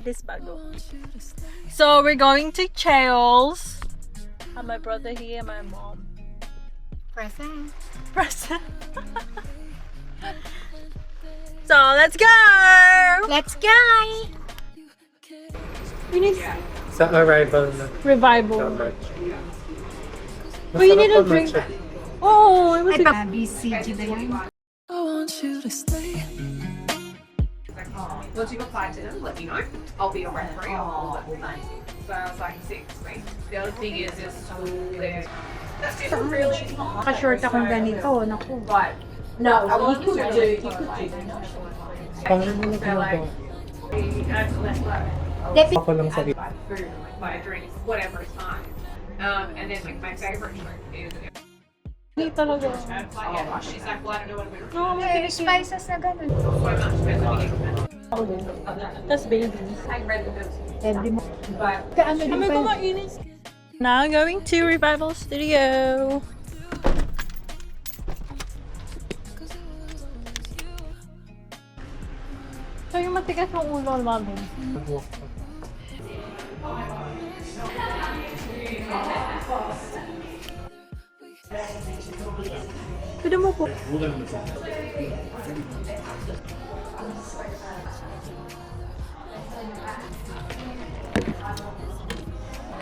This bago. So we're going to Cheol's. And my brother here and my mom. Present. Present. So let's go! Let's go! We need Sa arrival na. revival. Masarap We need a pa drink. matcha. Oh, it was Ito, a BCG na yan. I want you to stay. Once you've applied to them, let me know. I'll be your referee. I'll hold that all night. So I was like, 6 weeks. The other thing is there's that's just really hard. Naka-short akong ganito. Naku. But no, you could do. Paano mo nagagawa? Definitely. Ako lang sa Buy food, like buy a drink, whatever is fine. And then like my favorite drink is. Hindi talaga. Like, yeah, she's like, well, I don't know what we're No, May spices na ganun. so much depends on you. ako din. That's babies. I read the bills, Every mo. but Kaano din Kami pa. kumainis. Now going to Revival Studio. So yung matigas ng ulo, mami. Pwede mo po.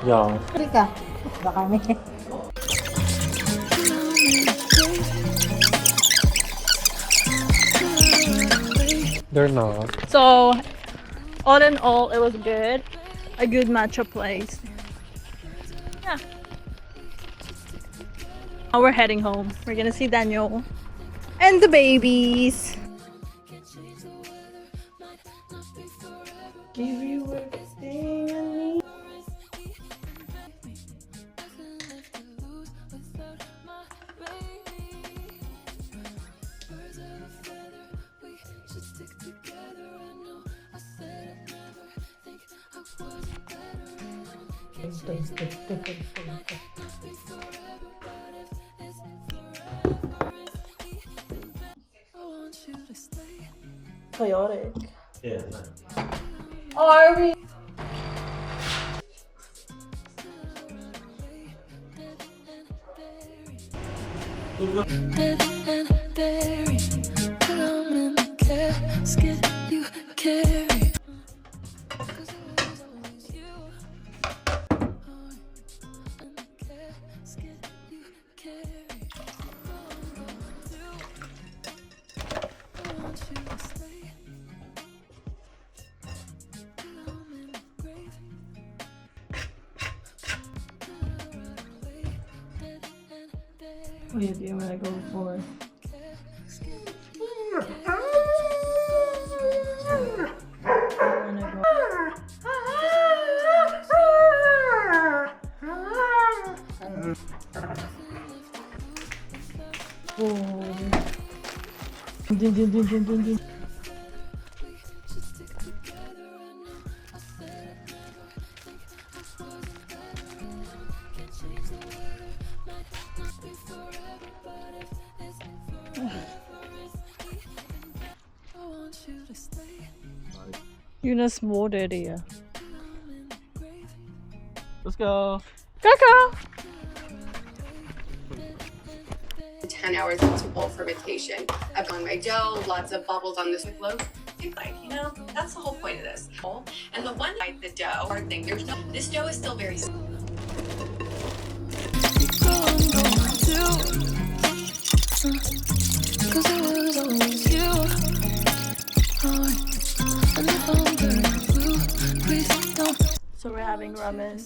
Yeah. Pwede ka. Baka may. They're not. So, all in all, it was good. A good matcha place. Yeah. Now we're heading home. We're gonna see Daniel and the babies. Give you everything I need. Chaotic. Yeah. Are we? Dead and buried. Put 'em in the casket you carry. 'Cause it was always you. In the casket you carry. I want you to stay. Put 'em in the grave. What do you want to go for? I wanna go. Oh. Dun, dun, dun, dun, dun, dun. I want you to stay. Yunus water here. Let's go. Coco! 10 hours into bowl fermentation. I've done my dough, lots of bubbles on this loaf. Like, you know, that's the whole point of this. And the one like the dough, hard thing, there's no, this dough is still very Cause it was always you. And if I'm dirty blue, please don't. So we're having ramen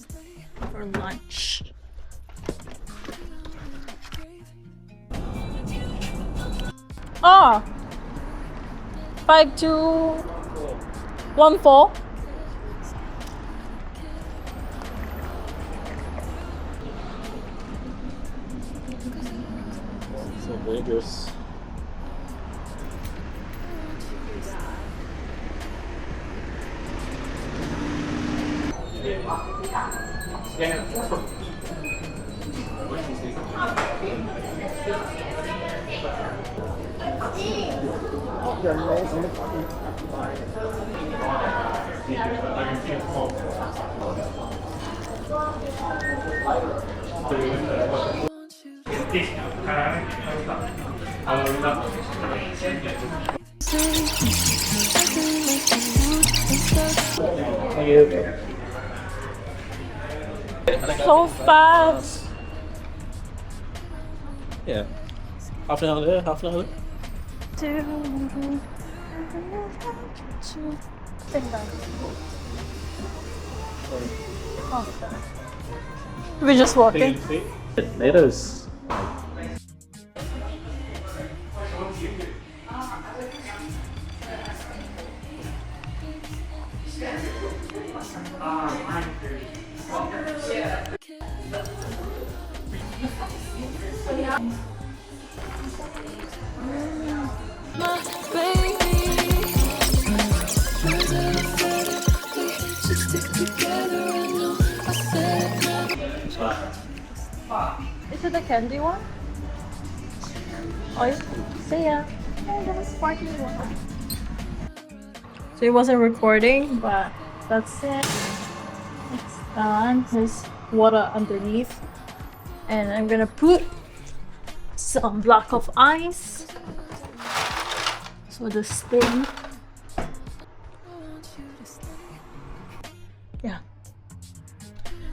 for lunch. Ah! 5214. So Vegas. Thank you. So fast. Yeah. Half an hour there, half an hour there. We're just walking. Tomatoes. My baby, birds of a feather, we should stick together. I know I said never. Is it the candy one? Oh, see ya. Oh, that's a sparkly one. So it wasn't recording, but that's it. It's done. There's water underneath. And I'm gonna put some block of ice. So the stain. Yeah.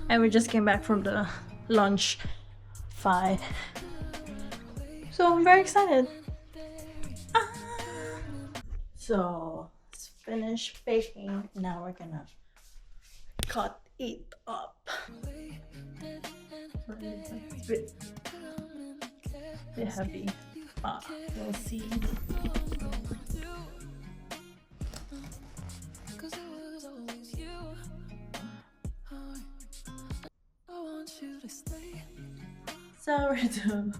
And we just came back from the lunch fight. So I'm very excited. Ah. So it's finished baking. Now we're gonna cut it up. It's a bit heavy, but we'll see. Sourdough.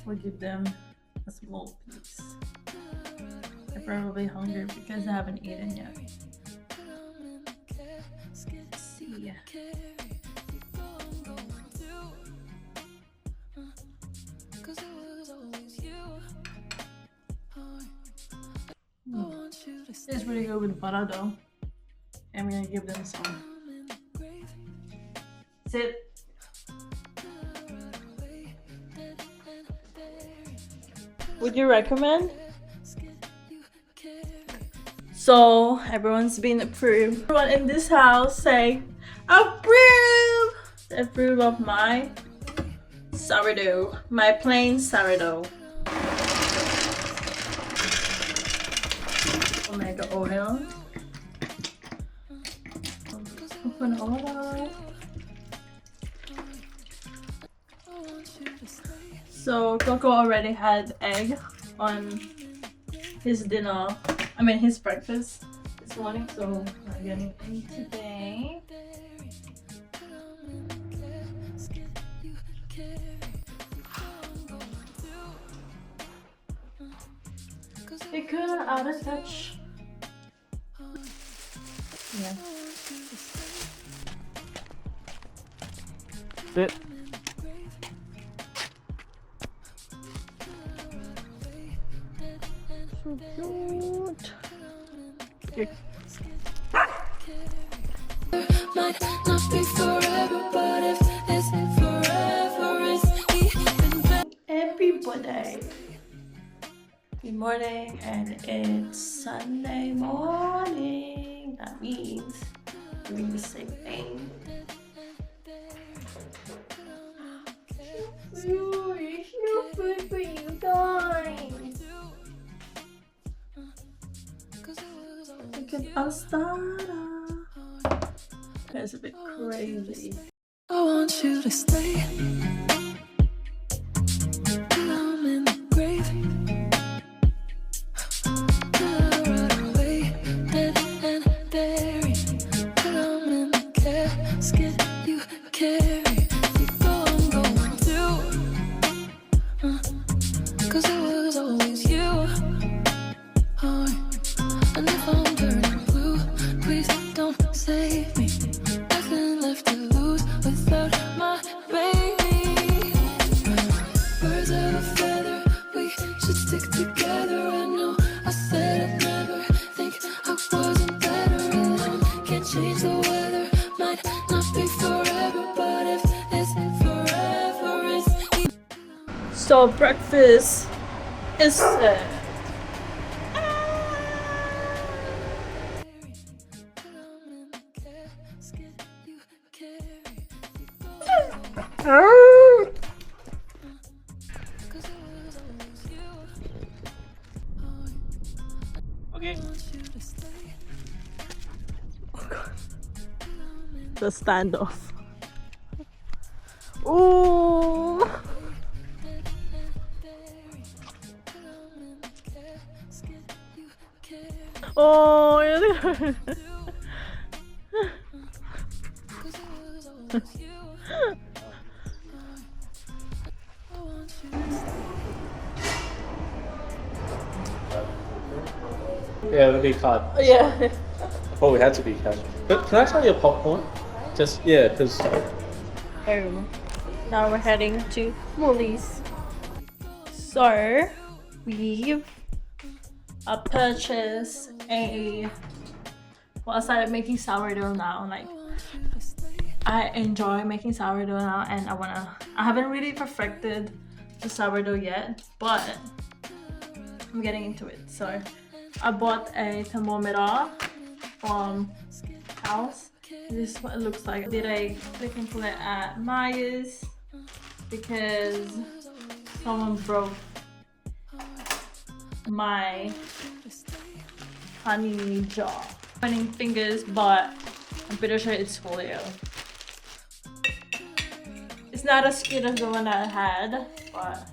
We'll give them a small piece. They're probably hungry because I haven't eaten yet. Let's see. It's really good with butter though. I'm gonna give them some. Sit. Would you recommend? So everyone's been approved. Everyone in this house say approve! Approve of my sourdough. My plain sourdough. Omega oil. Coconut oil. So Coco already had egg on his dinner. I mean his breakfast this morning. So we're getting egg today. It could have out of touch. Yeah. Sit. So cute. Okay. Might not be forever, but if it's forever, it's even better. Everybody. Good morning, and it's Sunday morning. That means doing the same thing. Ooh, it's no food for you guys. Look at Astada. That's a bit crazy. I want you to stay. And I'm in the grave. I ride away, dead and buried. And I'm in the casket you carry. You go and go and do. 'Cause it was always you. And if I'm turning blue, please don't save me. Nothing left to lose without my baby. Birds of a feather, we should stick together. I know I said I'd never think I wasn't change the weather. Might not be forever, but if it's forever, it's So breakfast is set. Okay. The standoff. Ooh. Oh, Yeah, it'll be card. yeah. Probably had to be cash. But can I try your popcorn? Just, yeah, because Now we're heading to Woolies. So we've purchased a. Well, I started making sourdough now. Like, I enjoy making sourdough now, and I haven't really perfected the sourdough yet, but I'm getting into it. So I bought a thermometer from House. This is what it looks like. I did a click and collect at Myers because someone broke my honey jar. Pointing fingers, but I'm pretty sure it's folio. It's not as cute as the one that I had, but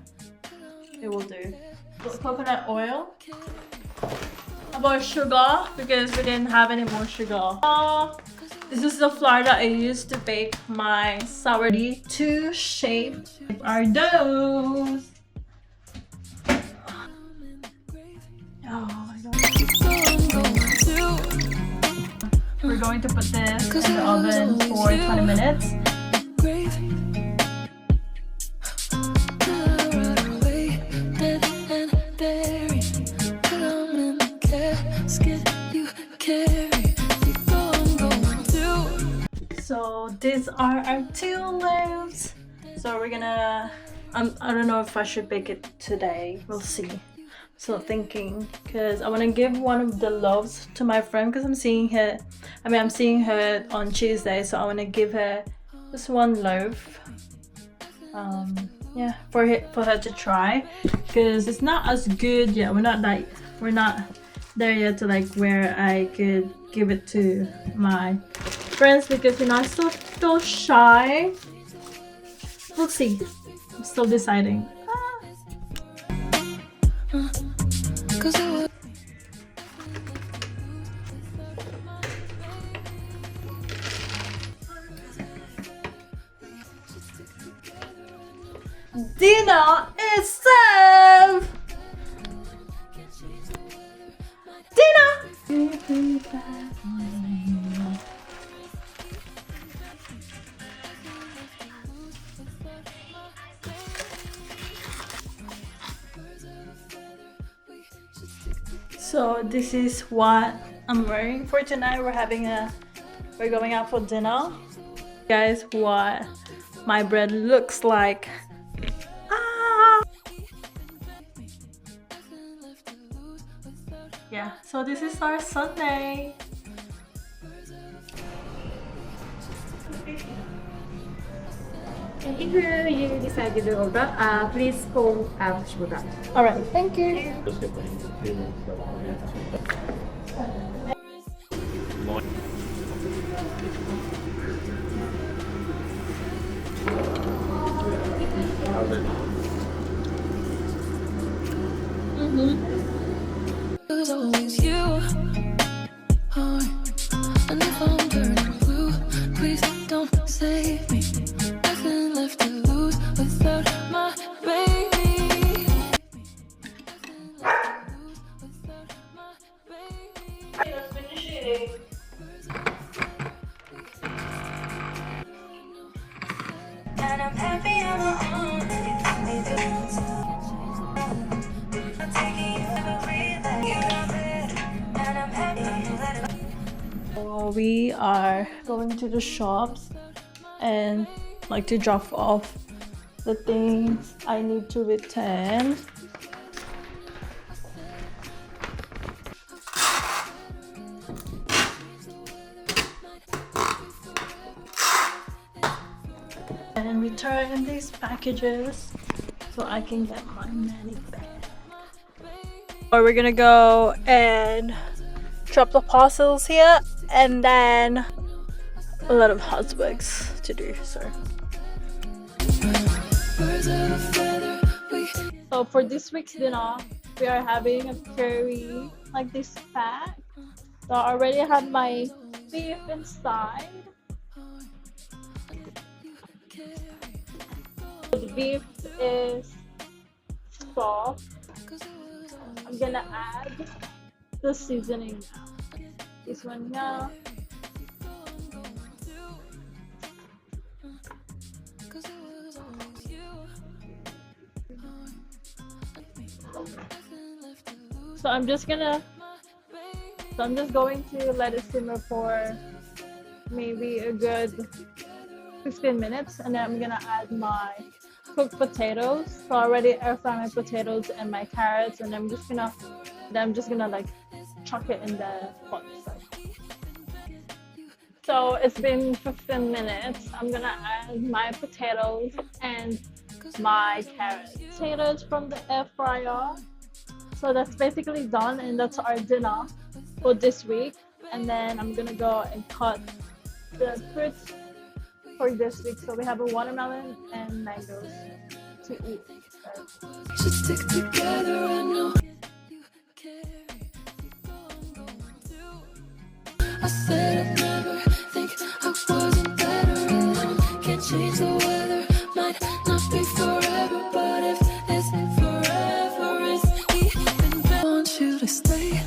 it will do. Coconut oil. I bought sugar because we didn't have any more sugar. This is the flour that I used to bake my sourdough to shape our doughs. Oh my god. We're going to put this in the oven for 20 minutes. So these are our 2 loaves. So we're gonna, I don't know if I should bake it today. We'll see. So thinking, because I want to give one of the loaves to my friend because I'm seeing her on Tuesday, so I want to give her just 1 loaf. Yeah, for her to try, because it's not as good yet. We're not there yet to like where I could give it to my friends because I'm still feel shy. We'll see. I'm still deciding. Dinner is served! Dinner! So this is what I'm wearing for tonight. We're going out for dinner. Guys, what my bread looks like. Yeah, so this is our Sunday. And if you decide to do order, please call sugar. Alright, thank you. It was always you. And if I'm turning blue, please don't save me. Nothing left to lose without my baby. And I'm happy I'm on anything we do. I'm taking you everywhere that you got rid. And I'm So we are going to the shops and like to drop off the things I need to return. And return these packages so I can get my money back. Or we're gonna go and drop the parcels here, and then a lot of houseworks to do. So for this week's dinner, we are having a curry like this pack. So I already have my beef inside. The beef is soft. I'm gonna add the seasoning now. This one now. So I'm just going to let it simmer for maybe a good 15 minutes, and then I'm gonna add my cooked potatoes. So I already air fry my potatoes and my carrots, and I'm just gonna like chuck it in the pot. So it's been 15 minutes. I'm gonna add my potatoes and my carrots. Potatoes from the air fryer. So that's basically done, and that's our dinner for this week. And then I'm gonna go and cut the fruits for this week. So we have a watermelon and mangoes to eat. Should stick together, I know you care. I said I'd never think I wasn't better alone. Can't change the weather, might not be forever, but if it's forever, it's even better. I want you to stay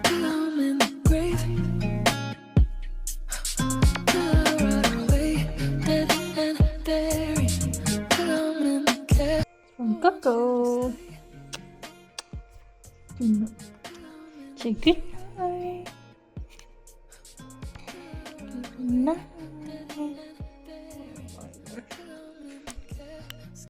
till I'm in the grave. Till I rot away, dead and buried. Till I'm in the grave. From Coco. Say good night. Good night.